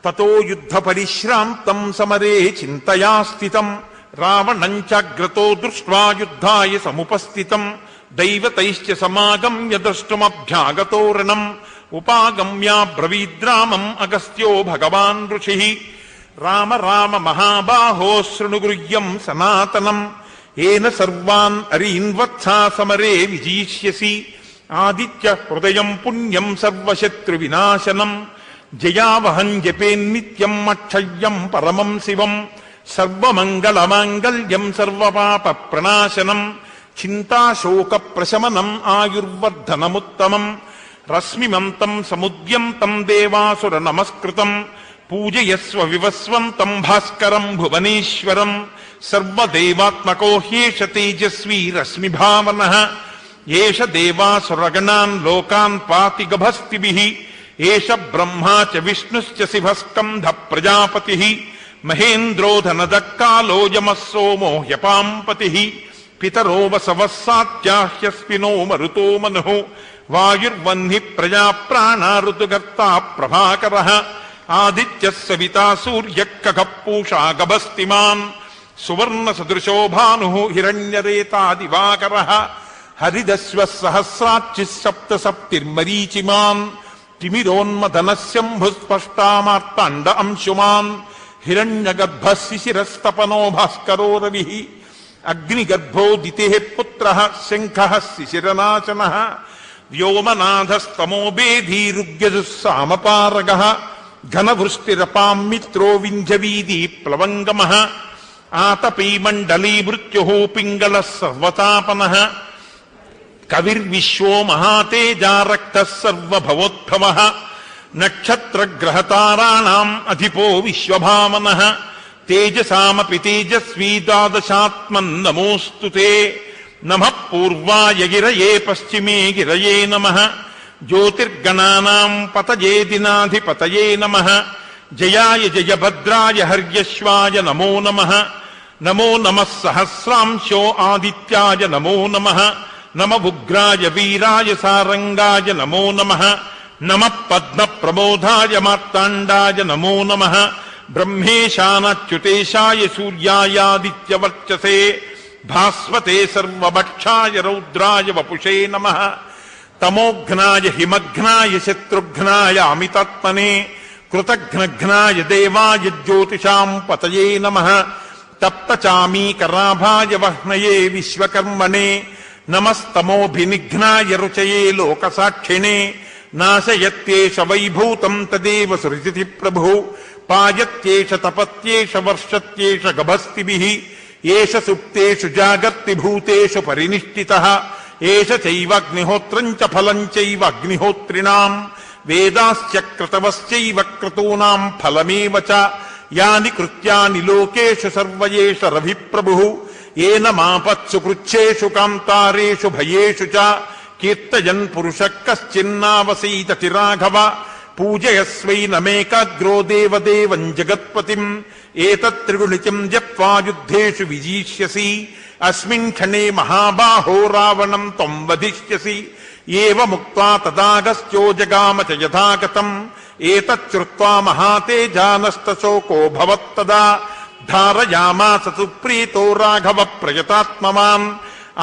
తతో యుద్ధ పరిశ్రాంతం సమరే చింతయా స్థితం రావణం చాగ్రతో దృష్ట్వా యుద్ధాయ సముపస్థితం దైవతైశ్చ సమాగమ్య ద్రష్టుమభ్యాగతో రణం ఉపాగమ్యాబ్రవీద్రామం అగస్త్యో భగవాన్ ఋషిః రామ రామ మహాబాహో శృణుగృహ్యం సనాతనం ఏన సర్వాన్ అరీన్ వత్సా సమరే విజయిష్యసి ఆదిత్య హృదయం పుణ్యం సర్వశత్రు వినాశనం జయావహం జపేన్నిత్యం అక్షయ్యం పరమం శివం సర్వమంగళమాంగళ్యం సర్వపాప ప్రణాశనం చింతాశోక ప్రశమనం ఆయుర్వర్ధనముత్తమం రశ్మిమంతం సముద్యంతం దేవాసుర నమస్కృతం పూజయస్వ వివస్వంతం భాస్కరం భువనేశ్వరం సర్వదేవాత్మకో హ్యేష తేజస్వీ రశ్మిభావనః ఏష దేవాసురగణాన్ లోకాన్ పాతి గభస్తిభిః ఏష బ్రహ్మా చ విష్ణుశ్చ శివస్కంధ ప్రజాపతిః మహేంద్రోధనదక్కాలో యమః సోమో హ్యపాంపతిః పితరో వసవః సాత్యాహ్యస్మినో మరుతో మనుః వాయుర్వహ్ని ప్రజా ప్రాణా ఋతుగర్తా ప్రభాకరః ఆదిత్యః సవితా సూర్యః ఖగః పూషా గభస్తిమాన్ సువర్ణ సదృశో భానుః హిరణ్యరేతా దివాకరః హరిదశ్వః సహస్రార్చిః సప్త సప్తిర్మరీచిమాన్ తిమిరోన్మదనః శంభుస్పష్టామార్తాండ అంశుమాన్ హిరణ్యగర్భः శిశిరస్తపనో భాస్కరో రవిః అగ్నిగర్భోదితిః పుత్రః శంఖః శిశిరనాశనః వ్యోమనాథస్తమోబేధీరుగ్యజుస్సామపారగః ఘనవృష్టిరపాం మిత్రో వింధ్యవీది ప్లవంగమః ఆతపీ మండలీ మృత్యుః పింగళः సర్వతాపనః కవిర్విశ్వో మహాతేజా రక్తః సర్వభవోద్భవః నక్షత్రగ్రహతారాణాం అధిపో విశ్వభావనః తేజసామపి తేజస్వీ ద్వాదశాత్మన్నమోऽस्तु తే నమః పూర్వాయ గిరయే పశ్చిమే గిరయే నమః జ్యోతిర్గణానాం పతయే దినాధిపతయే నమః జయాయ జయభద్రాయ హర్యశ్వాయ నమో నమః నమో నమః సహస్రాంశో ఆదిత్యాయ నమో నమః నమః ఉగ్రాయ వీరాయ సారంగాయ నమో నమః నమః పద్మ ప్రమోదాయ మార్తాండాయ నమో నమః బ్రహ్మేశానాచ్యుతేశాయ సూర్యాయాదిత్యవర్చసే భాస్వతే సర్వభక్షాయ రౌద్రాయ వపుషే నమః తమోఘ్నాయ హిమఘ్నాయ శత్రుఘ్నాయ అమితాత్మనే కృతఘ్నఘ్నాయ దేవాయ జ్యోతిషాం పతయే నమః తప్తచామీకరాభాయ వహ్నయే విశ్వకర్మణే నమస్తమోభినిఘ్నాయ రుచయే లోకసాక్షిణే నాశయత్యేష వైభూతం తదేవ సృజతి ప్రభు పాయత్యేష తపత్యేష వర్షత్యేష గభస్తిభిః ఏష సుప్తేషు జాగర్తి భూతేషు పరినిష్ఠితః ఏష చైవాగ్నిహోత్రం చ ఫలం చైవ అగ్నిహోత్రిణాం వేదాశ్చ క్రతవశ్చైవ క్రతూనాం ఫలమేవ చ యాని కృత్యాని లోకేషు సర్వయేష రవిప్రభుః ఏన మాపత్సు కృచ్ఛేషు కాంతారేషు భయేషు చ కీర్తయన్ పురుషః కశ్చిన్నావసీతతి రాఘవ పూజయస్వైనమేకాగ్రో దేవదేవం జగత్పతిం ఏతత్త్రిగుణితం జప్వా యుద్ధేషు విజీష్యసి అస్మిన్ క్షణే మహాబాహో రావణం త్వం వధిష్యసి ఏవముక్త్వా తదాగస్త్యో జగామ చ యథాగతం ఏతచ్చుత్వా మహాతేజానష్టశోకో భవత్తదా ధారయామాస సుప్రీతో రాఘవ ప్రయతాత్మవాన్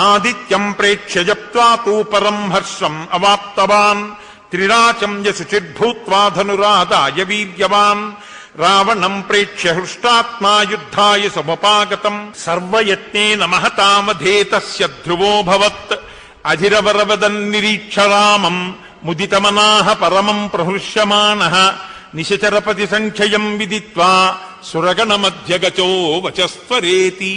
ఆదిత్యం ప్రేక్ష్య జప్త్వా తూ పరం హర్షం అవాప్తవాన్ త్రిరాచం యశుచిర్భూత్వా ధనురాదాయ వీర్యవాన్ రావణం ప్రేక్ష్య హృష్టాత్మా యుద్ధాయ సముపాగతం సర్వయత్నేన మహతామధే తస్య ధ్రువోభవత్ అధిరవరవదన్నిరీక్ష రామం ముదితమనాః పరమం ప్రహృష్యమాణః నిశచరపతి సంఖ్యయం విదిత్వా సురగణమధ్యగచో వచస్వరేతి.